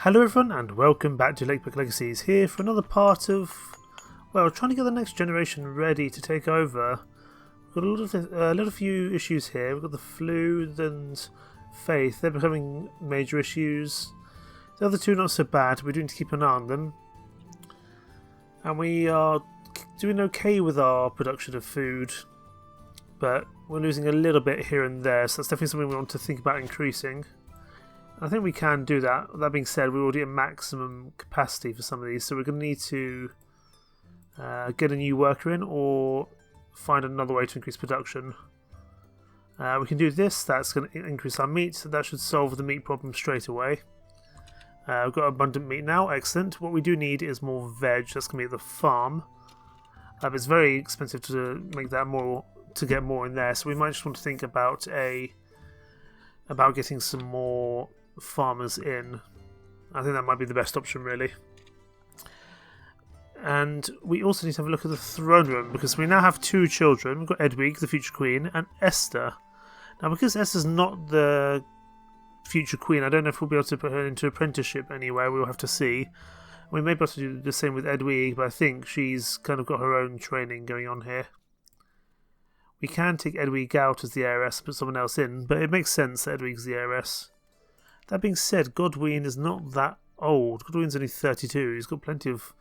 Hello everyone and welcome back to Lakeburg Legacies, here for another part of, well, trying to get the next generation ready to take over. We've got a little few issues here. We've got the flu and faith. They're becoming major issues. The other two not so bad. We're doing to keep an eye on them. And we are doing okay with our production of food, but we're losing a little bit here and there, so that's definitely something we want to think about increasing. I think we can do that. That being said, we're already at maximum capacity for some of these, so we're going to need to get a new worker in or find another way to increase production. We can do this. That's going to increase our meat, so that should solve the meat problem straight away. We've got abundant meat now. Excellent. What we do need is more veg. That's going to be at the farm. It's very expensive to make that more, to get more in there, so we might just want to think about getting some more farmers in. I think that might be the best option, really. And we also need to have a look at the throne room, because we now have two children. We've got Edwig, the future queen, and Esther. Now, because Esther's not the future queen, I don't know if we'll be able to put her into apprenticeship anywhere. We'll have to see. We may be able to do the same with Edwig, but I think she's kind of got her own training going on here. We can take Edwig out as the heiress and put someone else in, but it makes sense that Edwig's the heiress. That being said, Godwin is not that old. Godwin's only 32. He's got plenty of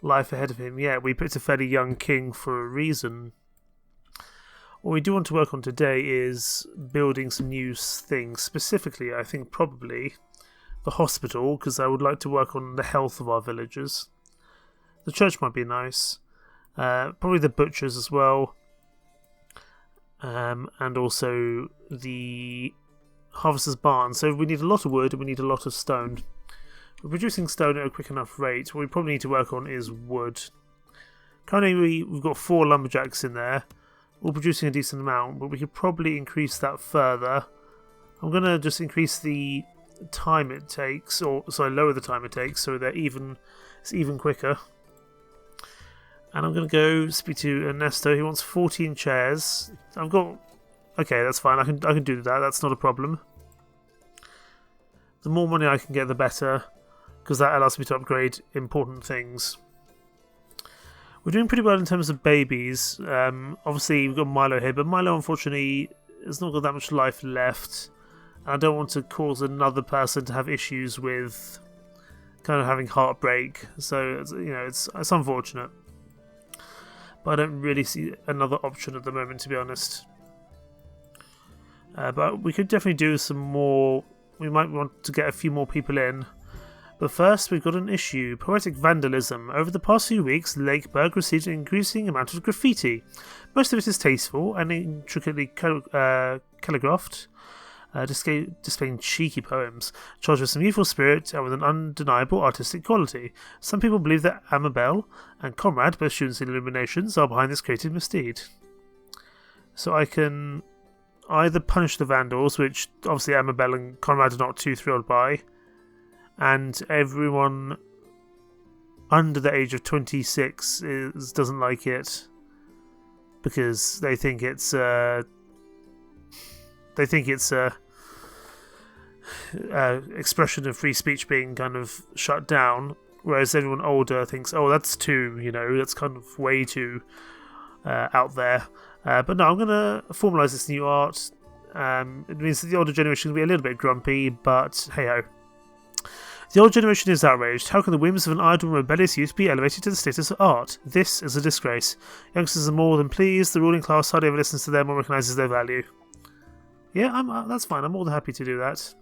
life ahead of him. Yeah, we picked a fairly young king for a reason. What we do want to work on today is building some new things. Specifically, I think probably the hospital, because I would like to work on the health of our villagers. The church might be nice. Probably the butchers as well. And also the harvester's barn. So we need a lot of wood and we need a lot of stone. We're producing stone at a quick enough rate. What we probably need to work on is wood. Currently we've got 4 lumberjacks in there, all producing a decent amount, but we could probably increase that further. I'm going to just increase the time it takes, or sorry, lower the time it takes, so that it's even quicker. And I'm going to go speak to Ernesto. He wants 14 chairs. I've got... Okay, that's fine. I can do that. That's not a problem. The more money I can get, the better, because that allows me to upgrade important things. We're doing pretty well in terms of babies. Obviously, we've got Milo here, but Milo, unfortunately, has not got that much life left. I don't want to cause another person to have issues with kind of having heartbreak. So, it's unfortunate. But I don't really see another option at the moment, to be honest. But we could definitely do some more. We might want to get a few more people in. But first, we've got an issue. Poetic vandalism. Over the past few weeks, Lakeburg received an increasing amount of graffiti. Most of it is tasteful and intricately calligraphed, displaying cheeky poems, charged with some youthful spirit and with an undeniable artistic quality. Some people believe that Amabel and Conrad, both students in Illuminations, are behind this creative misdeed. So I can either punish the vandals, which obviously Amabel and Conrad are not too thrilled by, and everyone under the age of 26 doesn't like it because they think it's expression of free speech being kind of shut down, whereas everyone older thinks, oh, that's that's kind of way too out there. But no, I'm going to formalise this new art. It means that the older generation will be a little bit grumpy, but hey-ho. The old generation is outraged. How can the whims of an idle and rebellious youth be elevated to the status of art? This is a disgrace. Youngsters are more than pleased. The ruling class hardly ever listens to them or recognises their value. Yeah, that's fine. I'm more than happy to do that.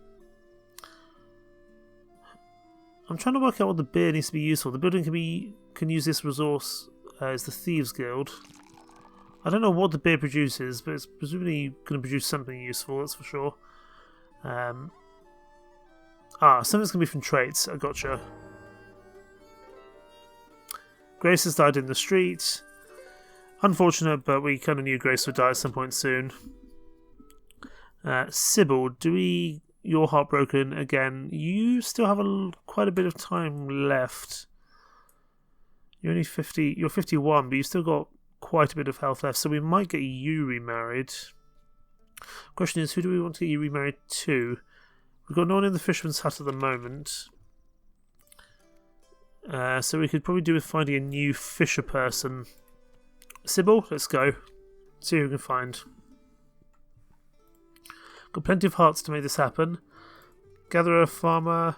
I'm trying to work out what the beer needs to be useful. The building can use this resource as the Thieves Guild. I don't know what the beer produces, but it's presumably going to produce something useful, that's for sure. Something's going to be from traits. I gotcha. Grace has died in the street. Unfortunate, but we kind of knew Grace would die at some point soon. Sybil, you're heartbroken again. You still have quite a bit of time left. You're only 50. You're 51, but you still got quite a bit of health left, so we might get you remarried. Question is, who do we want to get you remarried to? We've got no one in the fisherman's hut at the moment. So we could probably do with finding a new fisher person. Sybil, let's go. See who we can find. Got plenty of hearts to make this happen. Gatherer, farmer.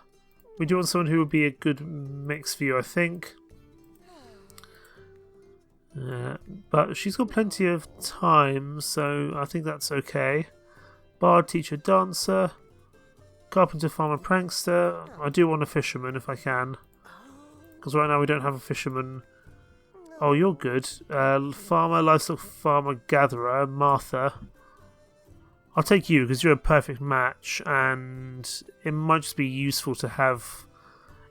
We do want someone who would be a good mix for you, I think. But she's got plenty of time, so I think that's okay. Bard, teacher, dancer. Carpenter, farmer, prankster. I do want a fisherman if I can. Because right now we don't have a fisherman. Oh, you're good. Farmer, livestock farmer, gatherer, Martha. I'll take you because you're a perfect match, and it might just be useful to have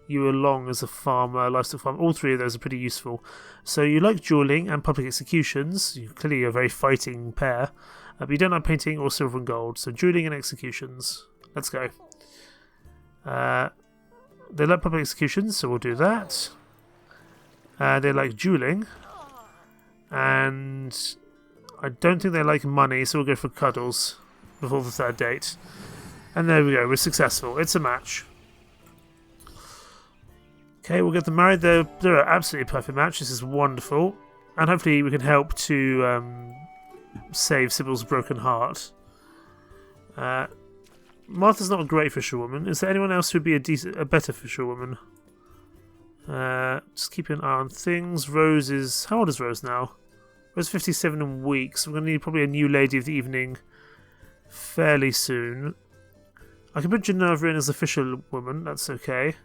you along as a farmer, livestock farmer. All three of those are pretty useful. So you like dueling and public executions. You're clearly a very fighting pair. But you don't like painting or silver and gold. So dueling and executions. Let's go. They like public executions, so we'll do that. They like dueling. And I don't think they like money, so we'll go for cuddles before the third date. And there we go, we're successful. It's a match. Okay, we'll get them married. They're an absolutely perfect match. This is wonderful. And hopefully we can help to save Sybil's broken heart. Martha's not a great fisherwoman. Is there anyone else who would be a better fisherwoman? Just keep an eye on things. Rose is... How old is Rose now? Rose 57 in weeks. So we're going to need probably a new lady of the evening fairly soon. I can put Geneva in as a fisherwoman. That's okay.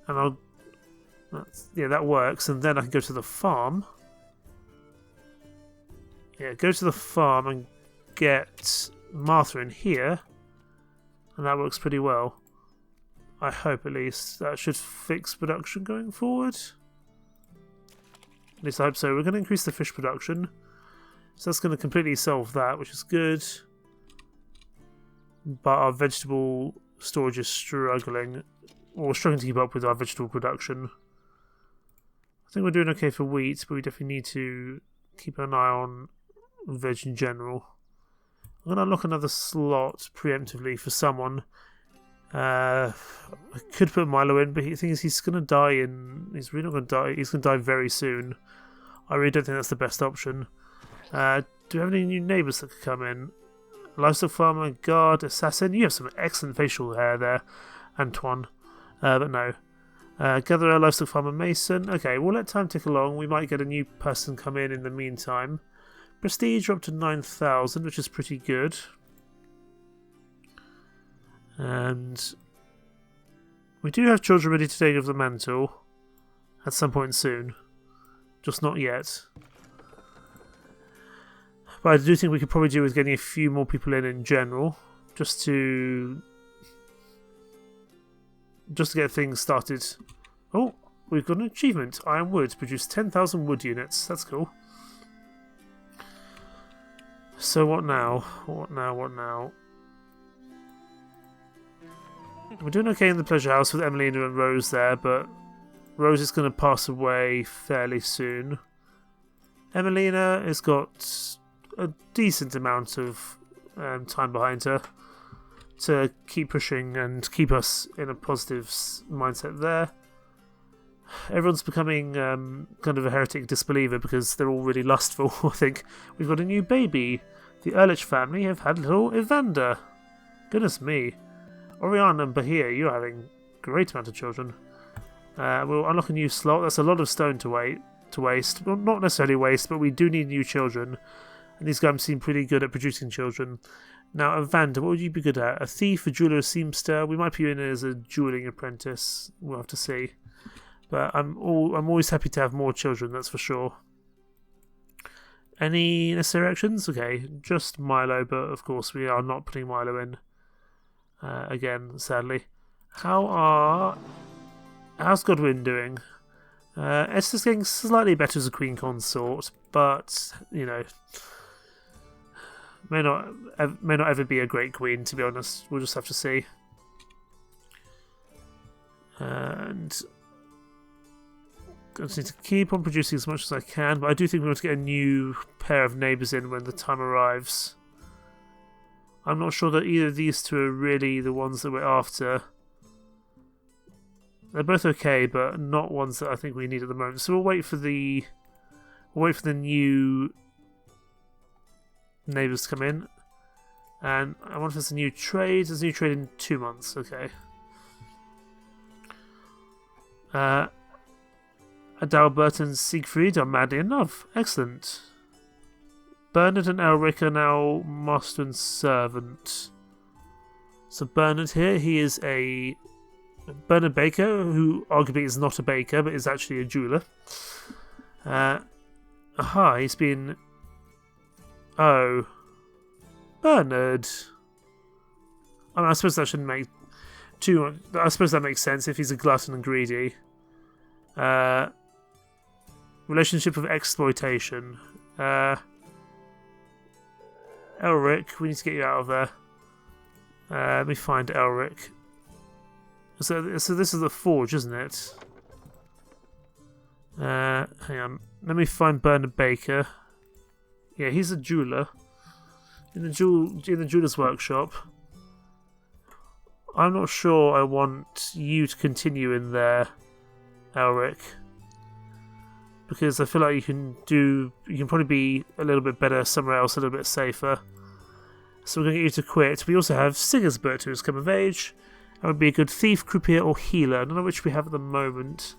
And I'll... yeah, that works. And then I can go to the farm. Yeah, go to the farm and get Martha in here. And that works pretty well. I hope, at least. That should fix production going forward. At least I hope so. We're going to increase the fish production. So that's going to completely solve that, which is good. But our vegetable storage is struggling. Or we're struggling to keep up with our vegetable production. I think we're doing okay for wheat, but we definitely need to keep an eye on veg in general. I'm going to unlock another slot preemptively for someone. I could put Milo in, but the thing is he's going to die in... He's really not going to die. He's going to die very soon. I really don't think that's the best option. Do we have any new neighbours that could come in? Livestock farmer, guard, assassin. You have some excellent facial hair there, Antoine. But no. Gatherer, livestock farmer, mason. Okay, we'll let time tick along. We might get a new person come in the meantime. Prestige, we're up to 9,000, which is pretty good. And we do have children ready to take over the mantle at some point soon. Just not yet. But I do think we could probably do with getting a few more people in general. Just to get things started. Oh, we've got an achievement. Iron wood produced 10,000 wood units. That's cool. So what now? What now? We're doing okay in the pleasure house with Emelina and Rose there, but Rose is going to pass away fairly soon. Emelina has got a decent amount of time behind her to keep pushing and keep us in a positive mindset there. Everyone's becoming kind of a heretic disbeliever because they're all really lustful, I think. We've got a new baby. The Ehrlich family have had little Evander. Goodness me. Oriana and Bahia, you're having a great amount of children. We'll unlock a new slot. That's a lot of stone to waste. Well, not necessarily waste, but we do need new children. And these guys seem pretty good at producing children. Now, Evander, what would you be good at? A thief, a jeweller, a seamster? We might be in as a dueling apprentice. We'll have to see. But I'm always happy to have more children, that's for sure. Any necessary actions? Okay, just Milo, but of course we are not putting Milo in. Again, sadly. How's Godwin doing? Esther's getting slightly better as a queen consort, but, you know, may not ever be a great queen, to be honest. We'll just have to see. And I just need to keep on producing as much as I can, but I do think we want to get a new pair of neighbours in when the time arrives. I'm not sure that either of these two are really the ones that we're after. They're both okay, but not ones that I think we need at the moment. So we'll wait for the new neighbours to come in. And I wonder if there's a new trade. There's a new trade in 2 months. Okay. Adalbert and Siegfried are madly in love. Excellent. Bernard and Elric are now master and servant. So Bernard here, he is a Bernard Baker, who arguably is not a baker, but is actually a jeweller. He's been... Oh. Bernard. I mean, I suppose that shouldn't make too much... I suppose that makes sense if he's a glutton and greedy. Relationship of exploitation. Elric, we need to get you out of there. Let me find Elric. So this is the forge, isn't it? Hang on. Let me find Bernard Baker. Yeah, he's a jeweller. In the jeweller's workshop. I'm not sure I want you to continue in there, Elric. Because I feel like you can probably be a little bit better somewhere else, a little bit safer. So we're going to get you to quit. We also have Sigisbert, who's come of age. That would be a good thief, croupier, or healer. None of which we have at the moment.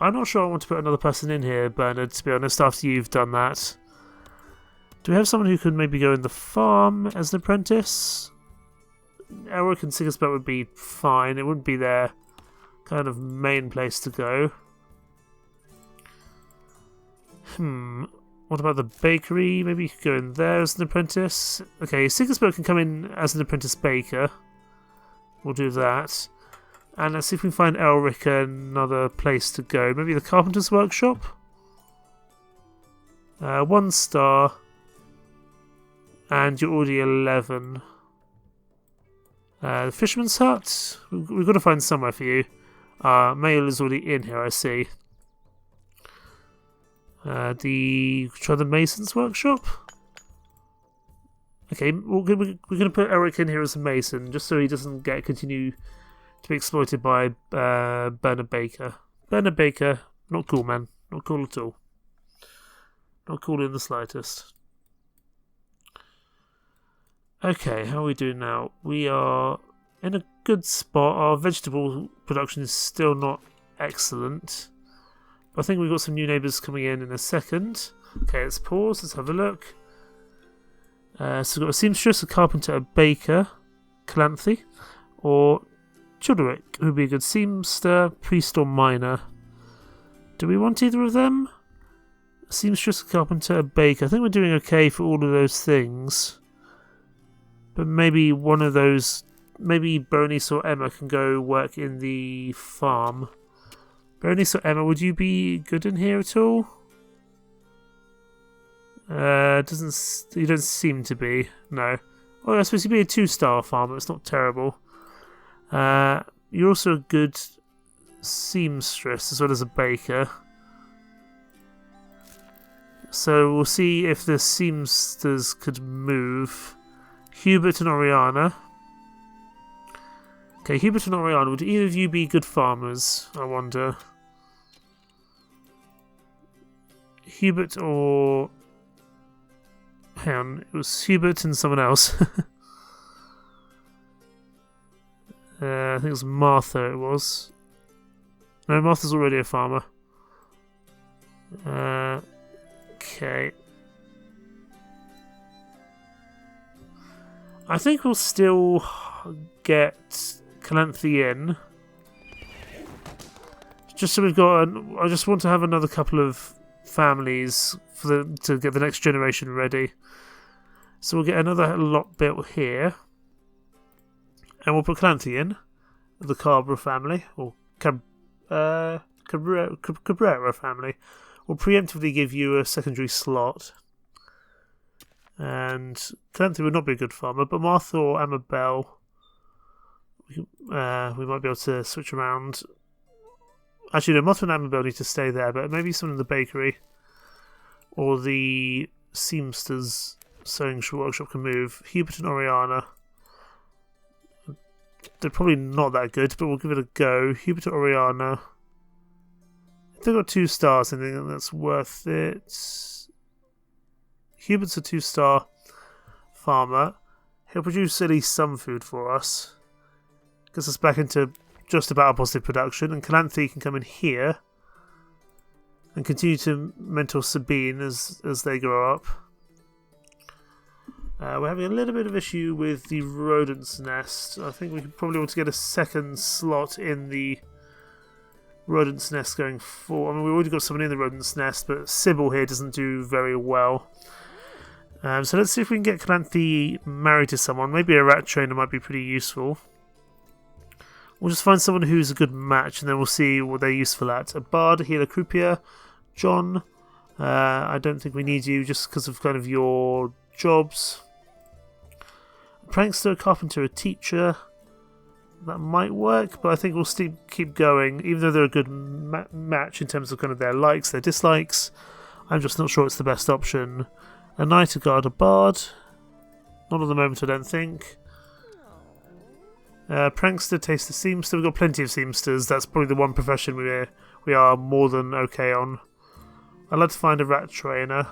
I'm not sure I want to put another person in here, Bernard, to be honest, after you've done that. Do we have someone who could maybe go in the farm as an apprentice? Elric and Sigisbert would be fine. It wouldn't be their kind of main place to go. What about the bakery? Maybe you could go in there as an apprentice. Okay, Sigisbert can come in as an apprentice baker. We'll do that. And let's see if we can find Elric another place to go. Maybe the carpenter's workshop? 1 star. And you're already 11. The fisherman's hut? We've got to find somewhere for you. Mail is already in here, I see. Try the mason's workshop? Okay, we're going to put Elric in here as a mason, just so he doesn't continue to be exploited by Bernard Baker. Bernard Baker, not cool, man. Not cool at all. Not cool in the slightest. Okay, how are we doing now? We are in a good spot. Our vegetable production is still not excellent. I think we've got some new neighbours coming in a second. Okay, let's pause. Let's have a look. So we've got a seamstress, a carpenter, a baker, Calanthe, or Childeric, who would be a good seamster, priest, or miner. Do we want either of them? A seamstress, a carpenter, a baker. I think we're doing okay for all of those things. But maybe one of those... Maybe Bernice or Emma can go work in the farm. Bernice or Emma, would you be good in here at all? You don't seem to be. No. Well, I suppose you'd be a 2-star farmer. It's not terrible. You're also a good seamstress as well as a baker. So we'll see if the seamsters could move. Hubert and Oriana. Okay, Hubert and Oriana, would either of you be good farmers? I wonder. Hubert or... Hang on, it was Hubert and someone else. I think it was Martha, it was. No, Martha's already a farmer. Okay. I think we'll still get Calanthe in. Just so we've got... I just want to have another couple of families to get the next generation ready. So we'll get another lot built here. And we'll put Calanthe in. The Cabrera family. Or Cabrera family. We'll preemptively give you a secondary slot. And Calanthe would not be a good farmer, but Martha or Amabel, we might be able to switch around. Actually, no, Martha and Amabel need to stay there, but maybe someone in the bakery or the seamsters sewing workshop can move. Hubert and Oriana. they're probably not that good, but we'll give it a go. Hubert or Oriana. If they've got 2 stars, I think that's worth it. Hubert's a 2-star farmer. He'll produce at least some food for us. Gets us back into just about a positive production. And Calanthe can come in here and continue to mentor Sabine as they grow up. We're having a little bit of issue with the rodent's nest. I think we could probably want to get a second slot in the rodent's nest going forward. I mean, we've already got someone in the rodent's nest, but Sybil here doesn't do very well. So let's see if we can get Calanthe married to someone. Maybe a rat trainer might be pretty useful. We'll just find someone who's a good match, and then we'll see what they're useful at. A bard, a healer, croupier. John, I don't think we need you just because of kind of your jobs. A prankster, a carpenter, a teacher. That might work, but I think we'll still keep going, even though they're a good match in terms of kind of their likes, their dislikes. I'm just not sure it's the best option. A knight, a guard, a bard. Not at the moment, I don't think. Prankster, taster, seamster. We've got plenty of seamsters. That's probably the one profession we are more than okay on. I'd like to find a rat trainer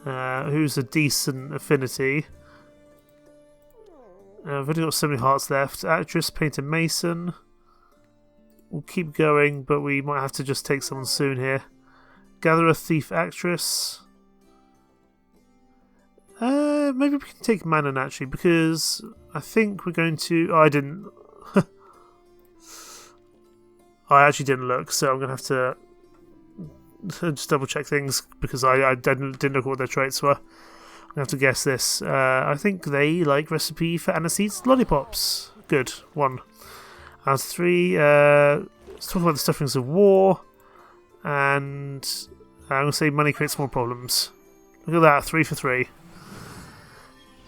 who's a decent affinity. I've only got so many hearts left. Actress, painter, mason. We'll keep going, but we might have to just take someone soon here. Gatherer, thief, actress. Maybe we can take Manon actually, because I think we're going to... Oh, I didn't... I actually didn't look, so I'm going to have to just double check things, because I didn't look at what their traits were. I'm going to have to guess this. I think they like recipe for aniseeds lollipops. Good. 1. As 3, let's talk about the sufferings of war, and I'm going to say money creates more problems. Look at that, 3 for 3.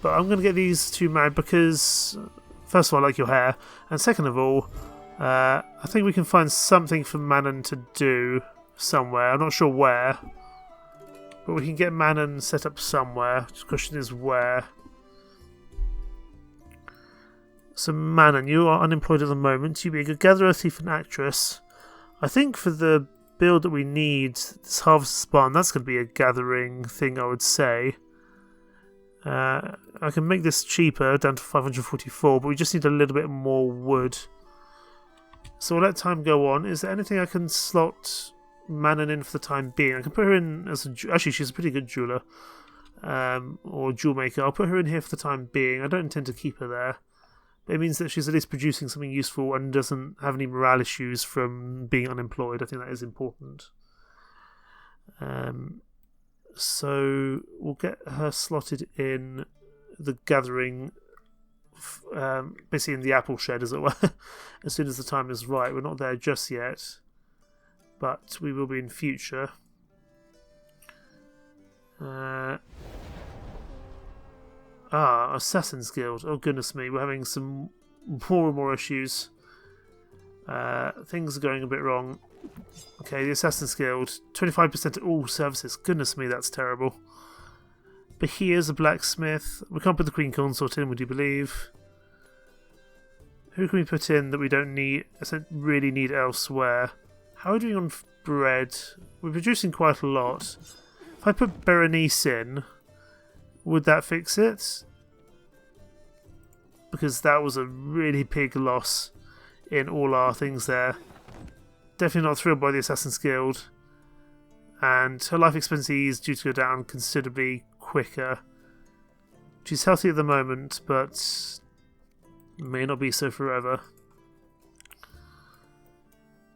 But I'm going to get these 2 married because, first of all, I like your hair, and second of all, I think we can find something for Manon to do somewhere. I'm not sure where, but we can get Manon set up somewhere. The question is where. So Manon, you are unemployed at the moment. You be a good gatherer, thief, and actress. I think for the build that we need, this harvest barn, that's going to be a gathering thing, I would say. I can make this cheaper, down to 544, but we just need a little bit more wood. So we'll let time go on. Is there anything I can slot Manon in for the time being? I can put her in as a... Actually, she's a pretty good jeweler. Or jewel maker. I'll put her in here for the time being. I don't intend to keep her there. But it means that she's at least producing something useful and doesn't have any morale issues from being unemployed. I think that is important. So we'll get her slotted in the gathering, basically in the apple shed, as it were, as soon as the time is right. We're not there just yet, but we will be in future. Assassin's Guild. Oh goodness me, we're having some more and more issues. Things are going a bit wrong. Okay, the Assassin's Guild, 25% of all services. Goodness me, that's terrible. But here's a blacksmith. We can't put the Queen Consort in, would you believe? Who can we put in that we don't really need elsewhere? How are we doing on bread? We're producing quite a lot. If I put Berenice in, would that fix it? Because that was a really big loss in all our things there. Definitely not thrilled by the Assassin's Guild. And her life expectancy is due to go down considerably quicker. She's healthy at the moment, but may not be so forever.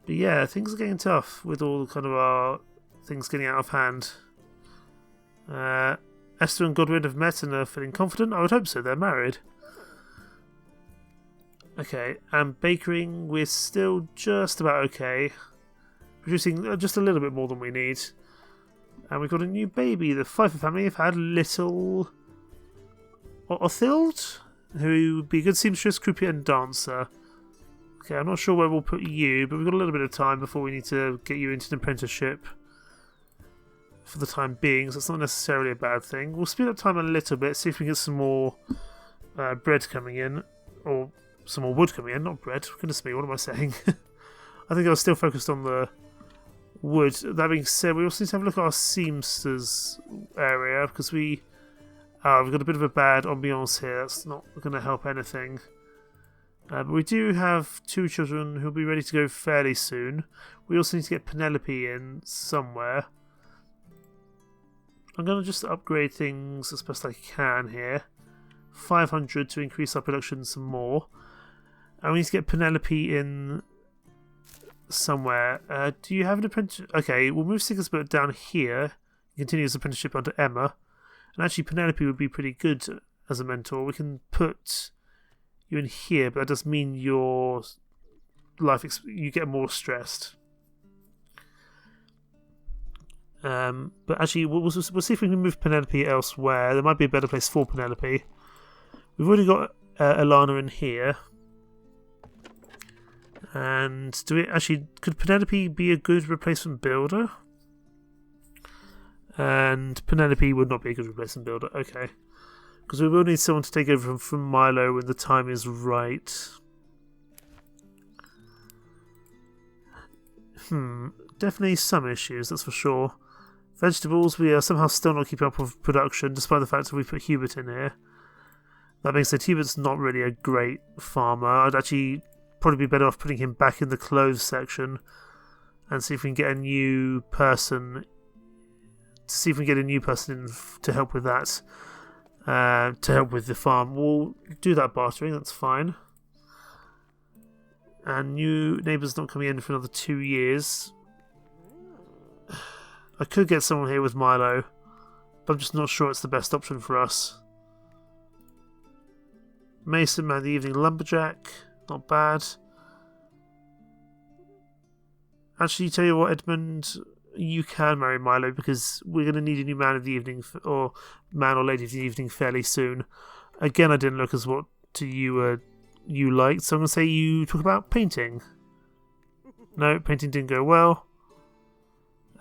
But yeah, things are getting tough with all kind of our things getting out of hand. Esther and Godwin have met and are feeling confident. I would hope so, they're married. Okay, and bakering, we're still just about okay. Producing just a little bit more than we need. And we've got a new baby. The Pfeiffer family have had little Othild, who would be a good seamstress, croupier, and dancer. Okay, I'm not sure where we'll put you, but we've got a little bit of time before we need to get you into an apprenticeship for the time being, so it's not necessarily a bad thing. We'll speed up time a little bit, see if we can get some more bread coming in, or some more wood coming in, not bread. Goodness me, what am I saying? I think I was still focused on the wood. That being said, we also need to have a look at our seamsters area because we've got a bit of a bad ambiance here. That's not going to help anything. But we do have 2 children who'll be ready to go fairly soon. We also need to get Penelope in somewhere. I'm going to just upgrade things as best I can here. 500 to increase our production some more. And we need to get Penelope in somewhere. Do you have an apprenticeship? Okay, we'll move Sigisbert down here. Continue his apprenticeship under Emma. And actually Penelope would be pretty good as a mentor. We can put you in here, but that does mean your you get more stressed. But actually we'll see if we can move Penelope elsewhere. There might be a better place for Penelope. We've already got Alana in here. And could Penelope be a good replacement builder? And Penelope would not be a good replacement builder. Okay. Because we will need someone to take over from Milo when the time is right. Definitely some issues, that's for sure. Vegetables, we are somehow still not keeping up with production, despite the fact that we put Hubert in here. That being said, Hubert's not really a great farmer. I'd actually probably be better off putting him back in the clothes section and see if we can get a new person. In to help with that. To help with the farm. We'll do that bartering, that's fine. And new neighbours not coming in for another 2 years. I could get someone here with Milo, but I'm just not sure it's the best option for us. Mason, man, the evening lumberjack, not bad. Actually, tell you what, Edmund, you can marry Milo because we're going to need a new man of the evening, or man or lady of the evening fairly soon. Again, I didn't look as what you liked, so I'm going to say you talk about painting. No, painting didn't go well.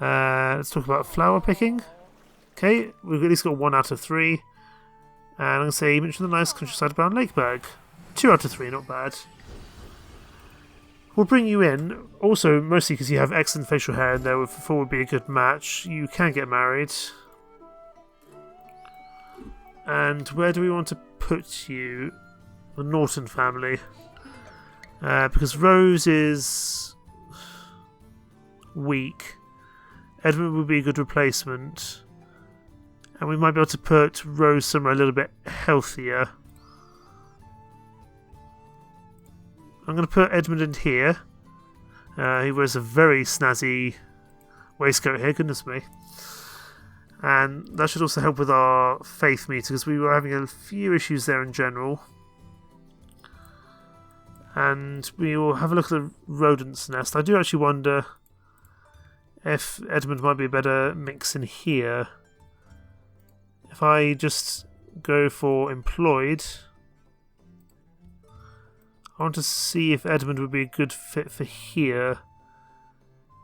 Let's talk about flower picking. Okay, we've at least got 1 out of 3. And I'm going to say you mentioned the nice countryside around Lakeburg. 2 out of 3, not bad. We'll bring you in, also mostly because you have excellent facial hair and there would be a good match. You can get married. And where do we want to put you? The Norton family. Because Rose is weak. Edmund would be a good replacement. And we might be able to put Rose somewhere a little bit healthier. I'm going to put Edmund in here. He wears a very snazzy waistcoat here, goodness me. And that should also help with our faith meter, because we were having a few issues there in general. And we will have a look at the rodent's nest. I do actually wonder if Edmund might be a better mix in here. If I just go for employed, I want to see if Edmund would be a good fit for here.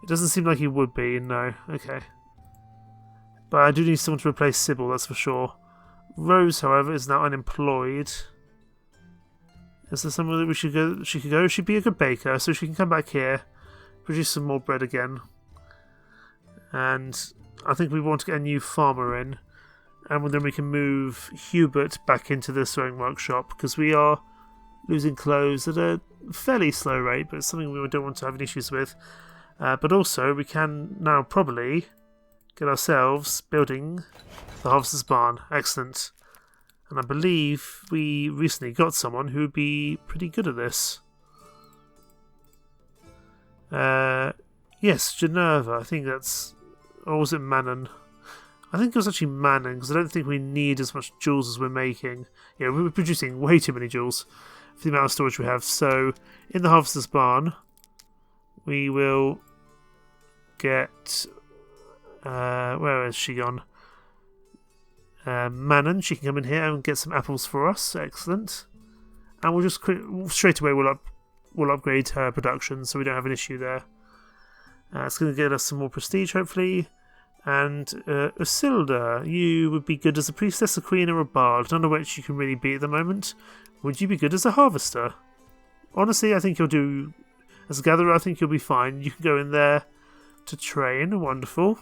It doesn't seem like he would be, no. Okay. But I do need someone to replace Sybil, that's for sure. Rose, however, is now unemployed. Is there somewhere that she could go? She'd be a good baker, so she can come back here, produce some more bread again. And I think we want to get a new farmer in. And then we can move Hubert back into the sewing workshop, because we are losing clothes at a fairly slow rate, but it's something we don't want to have any issues with. But also, we can now probably get ourselves building the Harvester's Barn. Excellent. And I believe we recently got someone who would be pretty good at this. Yes, Geneva. I think that's... Or was it Manon? I think it was actually Manon, because I don't think we need as much jewels as we're making. Yeah, we're producing way too many jewels for the amount of storage we have. So, in the Harvester's Barn, we will get... where is she gone? Manon, she can come in here and get some apples for us. Excellent. And we'll just straight away we'll upgrade her production, so we don't have an issue there. It's going to get us some more prestige, hopefully. And Usilda, you would be good as a priestess, a queen, or a bard, none of which you can really be at the moment. Would you be good as a harvester? honestly, I think you'll do... As a gatherer, I think you'll be fine. You can go in there to train. Wonderful.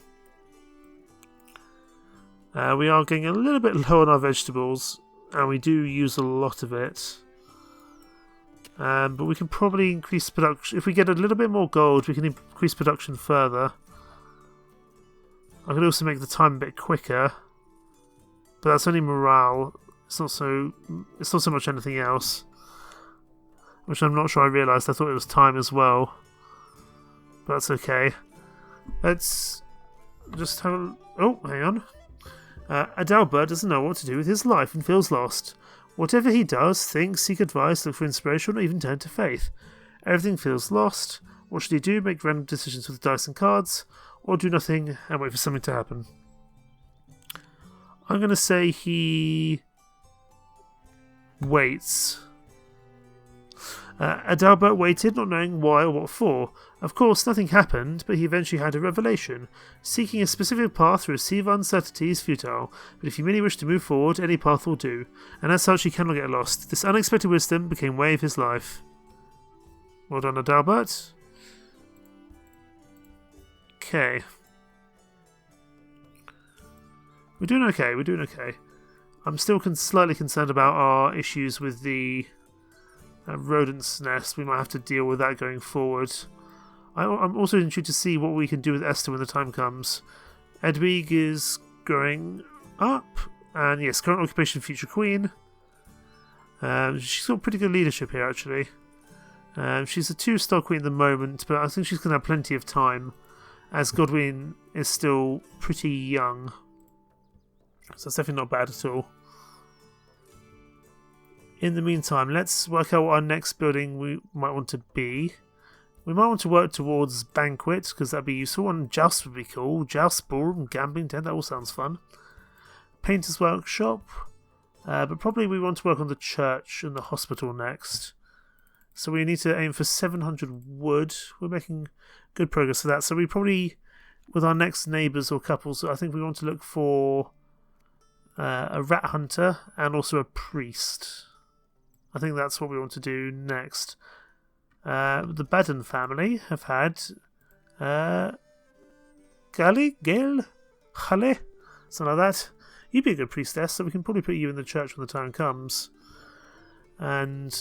We are getting a little bit low on our vegetables, and we do use a lot of it. But we can probably increase production. If we get a little bit more gold, we can increase production further. I can also make the time a bit quicker, but that's only morale. It's not so much anything else, which I'm not sure I realised. I thought it was time as well, but that's okay. Let's just have a... Oh, hang on. Adalbert doesn't know what to do with his life and feels lost. Whatever he does, think, seek advice, look for inspiration, or even turn to faith. Everything feels lost. What should he do? Make random decisions with dice and cards, or do nothing and wait for something to happen? I'm going to say he waits. Adalbert waited, not knowing why or what for. Of course, nothing happened, but he eventually had a revelation. Seeking a specific path to receive uncertainty is futile, but if you merely wish to move forward, any path will do, and as such he cannot get lost. This unexpected wisdom became way of his life. Well done, Adalbert. Okay. We're doing okay. I'm still slightly concerned about our issues with the rodent's nest. We might have to deal with that going forward. I'm also intrigued to see what we can do with Esther when the time comes. Edwig is growing up, and yes, current occupation, future queen. She's got pretty good leadership here, actually. She's a 2-star queen at the moment, but I think she's going to have plenty of time, as Godwin is still pretty young. So that's definitely not bad at all. In the meantime, let's work out what our next building we might want to be. We might want to work towards banquet, because that'd be useful, and joust would be cool. Joust, ballroom, gambling tent, that all sounds fun. Painter's workshop, but probably we want to work on the church and the hospital next. So we need to aim for 700 wood. We're making good progress with that. So we probably, with our next neighbours or couples, I think we want to look for a rat hunter and also a priest. I think that's what we want to do next. The Baden family have had Gali, Gail, Hale, something like that. You'd be a good priestess, so we can probably put you in the church when the time comes. And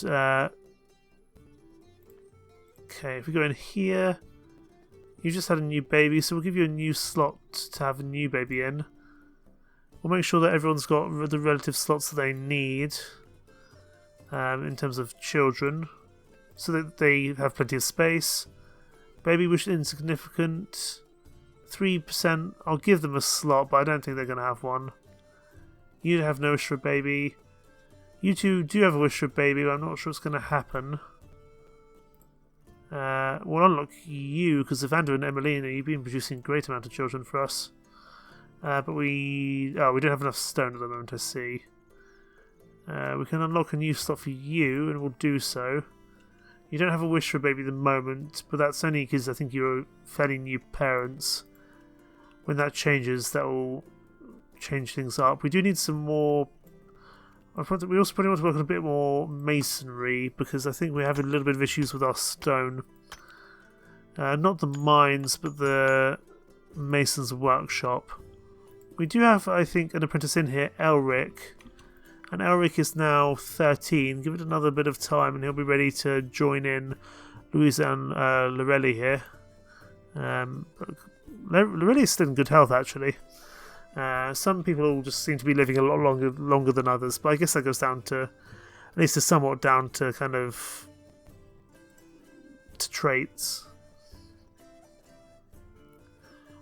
okay, if we go in here, you just had a new baby, so we'll give you a new slot to have a new baby in. We'll make sure that everyone's got the relative slots that they need in terms of children, so that they have plenty of space. Baby wish insignificant. 3%, I'll give them a slot, but I don't think they're going to have one. You have no wish for a baby. You two do have a wish for a baby, but I'm not sure it's going to happen. We'll unlock you, because of Vander and Emelina, you've been producing a great amount of children for us. But we don't have enough stone at the moment, I see. We can unlock a new slot for you, and we'll do so. You don't have a wish for a baby at the moment, but that's only because I think you're fairly new parents. When that changes, that will change things up. We do need some more... We also probably want to work on a bit more masonry, because I think we have a little bit of issues with our stone. Not the mines, but the mason's workshop. We do have, I think, an apprentice in here, Elric. And Elric is now 13. Give it another bit of time and he'll be ready to join in Louisa and Lorelli here. Lorelli is still in good health, actually. Some people just seem to be living a lot longer than others, but I guess that goes down to, at least to somewhat down to kind of to traits.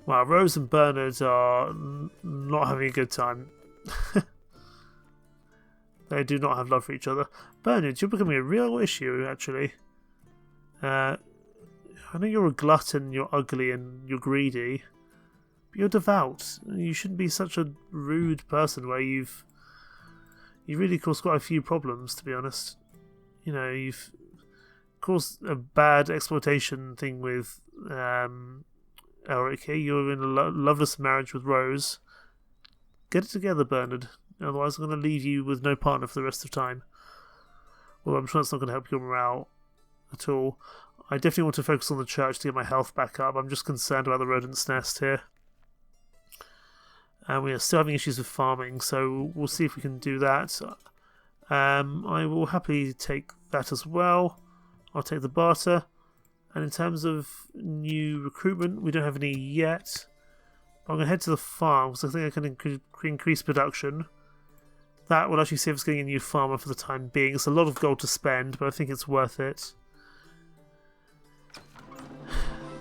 Wow, Rose and Bernard are not having a good time. They do not have love for each other. Bernard, you're becoming a real issue, actually. I know you're a glutton, you're ugly, and you're greedy. But you're devout. You shouldn't be such a rude person where you've really caused quite a few problems, to be honest. You know, you've caused a bad exploitation thing with Elric here. You're in a loveless marriage with Rose. Get it together, Bernard. Otherwise I'm going to leave you with no partner for the rest of time. Well, I'm sure that's not going to help your morale at all. I definitely want to focus on the church to get my health back up. I'm just concerned about the rodent's nest here. And we are still having issues with farming, so we'll see if we can do that. I will happily take that as well. I'll take the barter. And in terms of new recruitment, we don't have any yet. But I'm going to head to the farm because I think I can increase production. That will actually save us getting a new farmer for the time being. It's a lot of gold to spend, but I think it's worth it.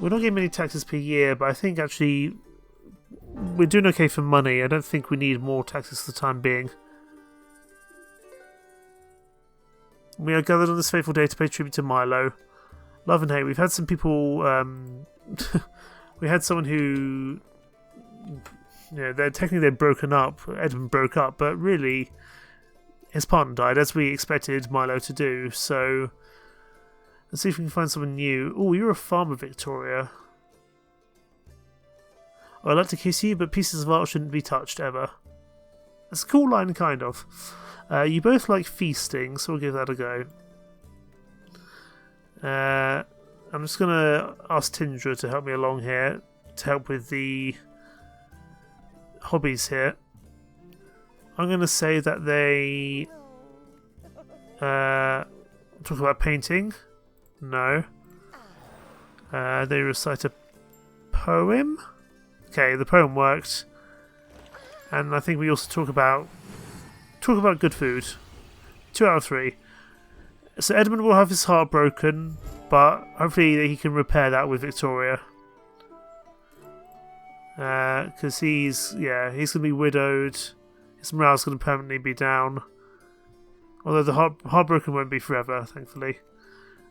We're not getting many taxes per year, but I think actually we're doing okay for money. I don't think we need more taxes for the time being. We are gathered on this fateful day to pay tribute to Milo. Love and hate. We've had some people... we had someone who... they're broken up. Edmund broke up, but really his partner died, as we expected Milo to do. So let's see if we can find someone new. Oh, you're a farmer, Victoria. Oh, I'd like to kiss you, but pieces of art shouldn't be touched ever. That's a cool line, kind of. You both like feasting, so we'll give that a go. I'm just going to ask Tindra to help me along here, to help with the hobbies here. I'm going to say that they talk about painting. No. They recite a poem. Okay, the poem worked. And I think we also talk about good food. 2 out of 3. So Edmund will have his heart broken, but hopefully he can repair that with Victoria. Because he's going to be widowed. His morale's going to permanently be down. Although the heartbroken won't be forever, thankfully.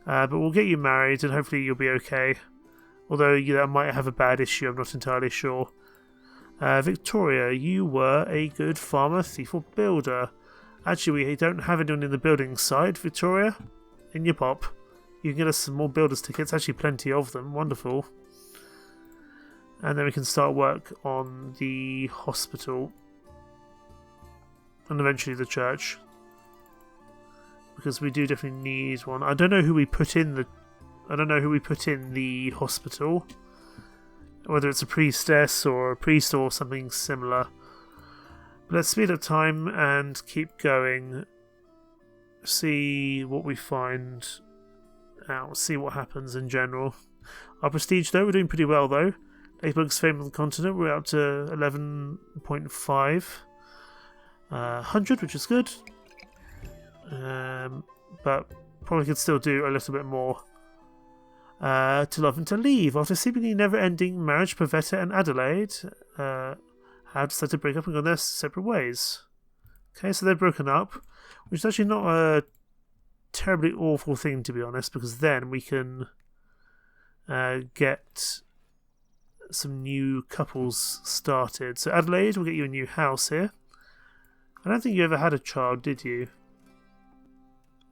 But we'll get you married and hopefully you'll be okay. Although that might have a bad issue, I'm not entirely sure. Victoria, you were a good farmer, thief or builder. Actually, we don't have anyone in the building side, Victoria. In your pop. You can get us some more builders tickets, actually plenty of them, wonderful. And then we can start work on the hospital. And eventually the church. Because we do definitely need one. I don't know who we put in the hospital. Whether it's a priestess or a priest or something similar. But let's speed up time and keep going. See what we find out. See what happens in general. Our prestige though, we're doing pretty well though. Lakeburg's fame on the continent, we're up to 11.5. 100, which is good. But probably could still do a little bit more. To love and to leave. After seemingly never-ending marriage, Pavetta and Adelaide have decided to break up and go their separate ways. Okay, so they're broken up, which is actually not a terribly awful thing, to be honest, because then we can get some new couples started. So Adelaide, we'll get you a new house here. I don't think you ever had a child, did you?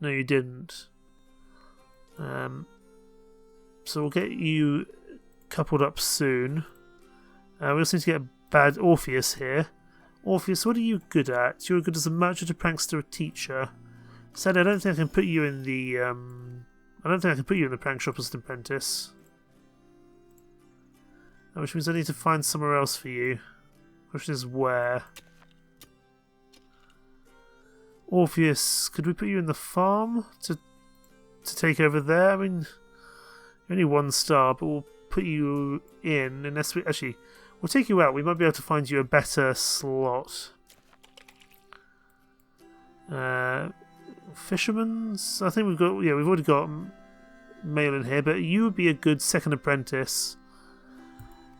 No, you didn't. So we'll get you coupled up soon. We also need to get a bad Orpheus here. Orpheus, what are you good at? You're good as a merchant, a prankster, a teacher. Sadly, I don't think I can put you in the prank shop as an apprentice. Which means I need to find somewhere else for you. Which is where? Orpheus, could we put you in the farm to take over there? I mean, you're only 1 star, but we'll put you in unless we actually we'll take you out. We might be able to find you a better slot. Fisherman's. I think we've already got male in here, but you would be a good second apprentice.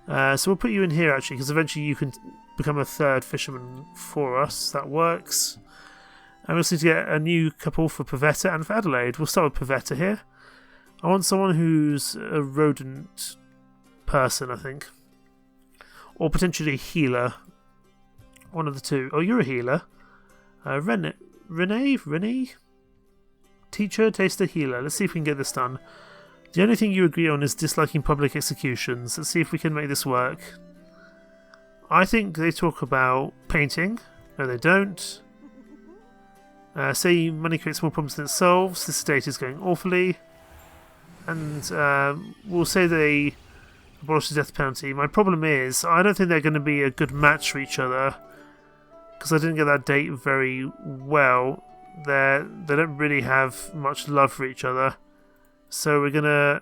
So we'll put you in here actually, because eventually you can become a 3rd fisherman for us. That works. And we also need to get a new couple for Pavetta and for Adelaide. We'll start with Pavetta here. I want someone who's a rodent person, I think. Or potentially a healer. One of the two. Oh, you're a healer. Renee? Teacher, taster, healer. Let's see if we can get this done. The only thing you agree on is disliking public executions. Let's see if we can make this work. I think they talk about painting. No, they don't. Say money creates more problems than it solves. This estate is going awfully. and we'll say they abolish the death penalty. My problem is, I don't think they're going to be a good match for each other, because I didn't get that date very well. They don't really have much love for each other, so we're going to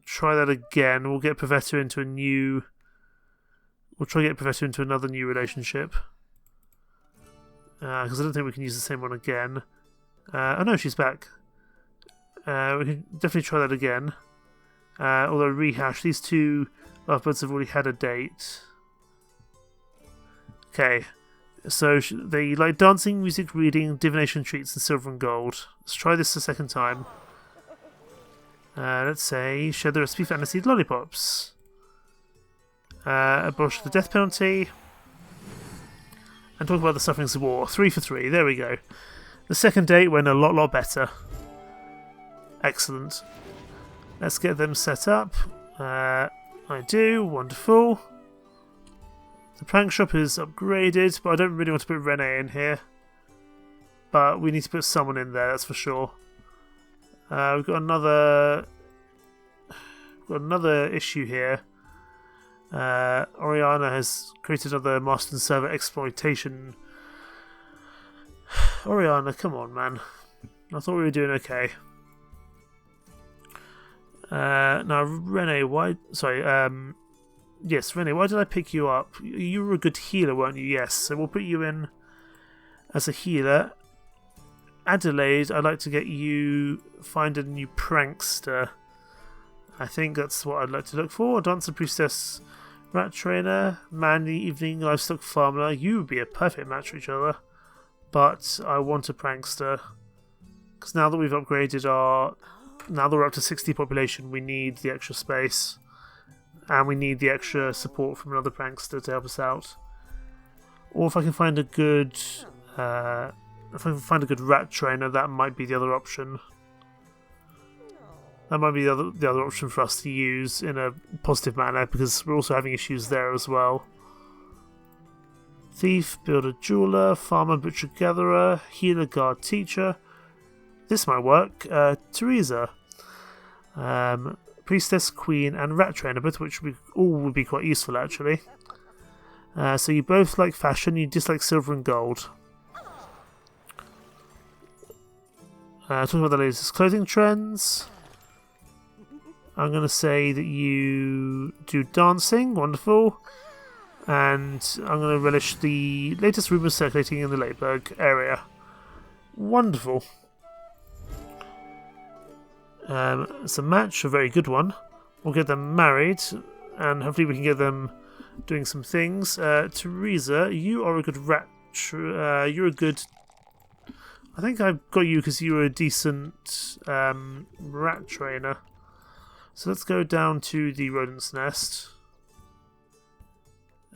try that again. We'll get Pavetta into We'll try to get Pavetta into another new relationship, because I don't think we can use the same one again. Oh no, she's back. We can definitely try that again. Although rehash, these two lovebirds have already had a date. Okay, so they like dancing, music, reading, divination treats, and silver and gold. Let's try this a second time. Let's say share the recipe for aniseed lollipops. Abolish the death penalty. And talk about the sufferings of war. 3 for 3, there we go. The second date went a lot better. Excellent. Let's get them set up. I do, wonderful. The prank shop is upgraded, but I don't really want to put Rene in here. But we need to put someone in there, that's for sure. We've got another issue here. Oriana has created another master and server exploitation. Oriana, come on, man. I thought we were doing okay. Now, Rene, why... Sorry, yes, Rene, why did I pick you up? You were a good healer, weren't you? Yes, so we'll put you in as a healer. Adelaide, I'd like to get you... Find a new prankster. I think that's what I'd like to look for. Dancer, priestess, rat trainer, manly evening livestock farmer. You would be a perfect match for each other. But I want a prankster. Because now that we've upgraded now that we're up to 60 population, we need the extra space. And we need the extra support from another prankster to help us out. Or if I can find a good... if I can find a good rat trainer, that might be the other option. That might be the other option for us to use in a positive manner, because we're also having issues there as well. Thief, builder, jeweler, farmer, butcher, gatherer, healer, guard, teacher. This might work. Teresa, priestess, queen, and rat trainer, both of which all would be quite useful actually. So you both like fashion, you dislike silver and gold. Talking about the latest clothing trends. I'm going to say that you do dancing, wonderful. And I'm going to relish the latest rumours circulating in the Lakeburg area. Wonderful. It's a match, a very good one. We'll get them married, and hopefully we can get them doing some things. Teresa, you are a good you're a good... I think I've got you because you were a decent rat trainer. So let's go down to the rodent's nest.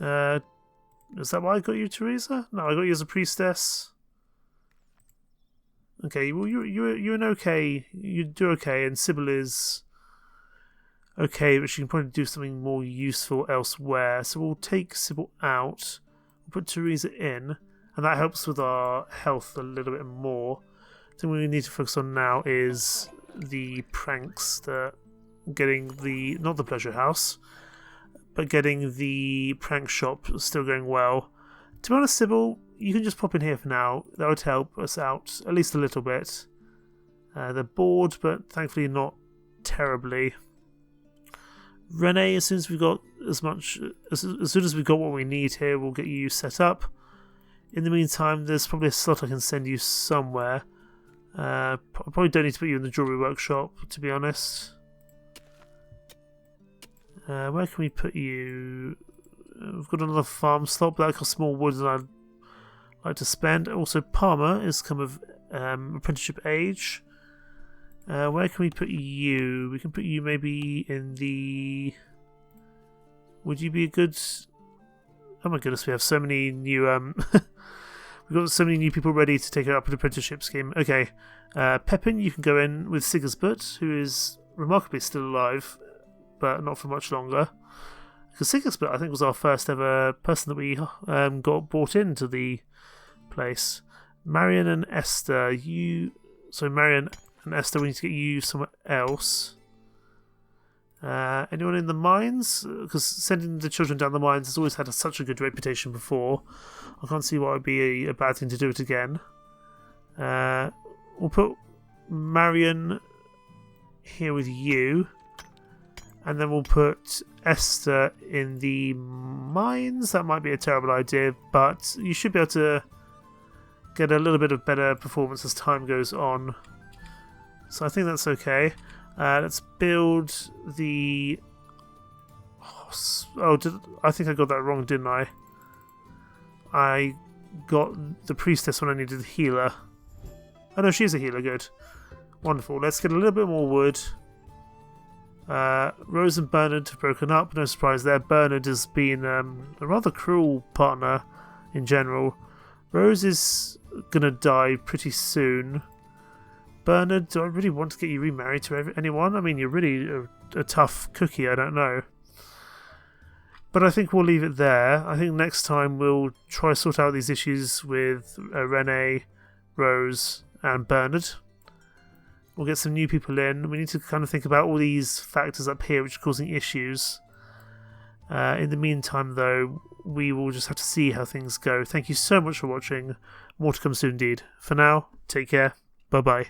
Is that why I got you, Teresa? No, I got you as a priestess. Okay, well you're an okay. You do okay, and Sybil is okay, but she can probably do something more useful elsewhere. So we'll take Sybil out. We'll put Teresa in, and that helps with our health a little bit more. The thing we need to focus on now is the pranks that. Getting not the pleasure house, but getting the prank shop still going well. To be honest, Sybil, you can just pop in here for now. That would help us out at least a little bit. They're bored, but thankfully not terribly. Rene, as soon as we've got as soon as we've got what we need here, we'll get you set up. In the meantime, there's probably a slot I can send you somewhere. I probably don't need to put you in the jewellery workshop, to be honest. Where can we put you? We've got another farm slot, but that costs more wood than I'd like to spend. Also, Palmer is come of apprenticeship age. Where can we put you? We can put you maybe in the... Would you be a good... Oh my goodness, we have so many new... We've got so many new people ready to take up an apprenticeship scheme. Okay, Pepin, you can go in with Sigisbert, who is remarkably still alive, but not for much longer. Because Sigisbert, I think, was our first ever person that we got brought into the place. Marion and Esther, Marion and Esther, we need to get you somewhere else. Anyone in the mines? Because sending the children down the mines has always had such a good reputation before. I can't see why it would be a bad thing to do it again. We'll put Marion here with you. And then we'll put Esther in the mines. That might be a terrible idea, but you should be able to get a little bit of better performance as time goes on. So I think that's okay. Let's build the... I think I got that wrong, didn't I? I got the priestess when I needed the healer. Oh no, she's a healer, good. Wonderful. Let's get a little bit more wood. Rose and Bernard have broken up, no surprise there. Bernard has been a rather cruel partner in general. Rose is gonna die pretty soon. Bernard, do I really want to get you remarried to anyone? I mean, you're really a tough cookie, I don't know. But I think we'll leave it there. I think next time we'll try to sort out these issues with Renee, Rose and Bernard. We'll get some new people in. We need to kind of think about all these factors up here which are causing issues. In the meantime, though, we will just have to see how things go. Thank you so much for watching. More to come soon indeed. For now, take care. Bye-bye.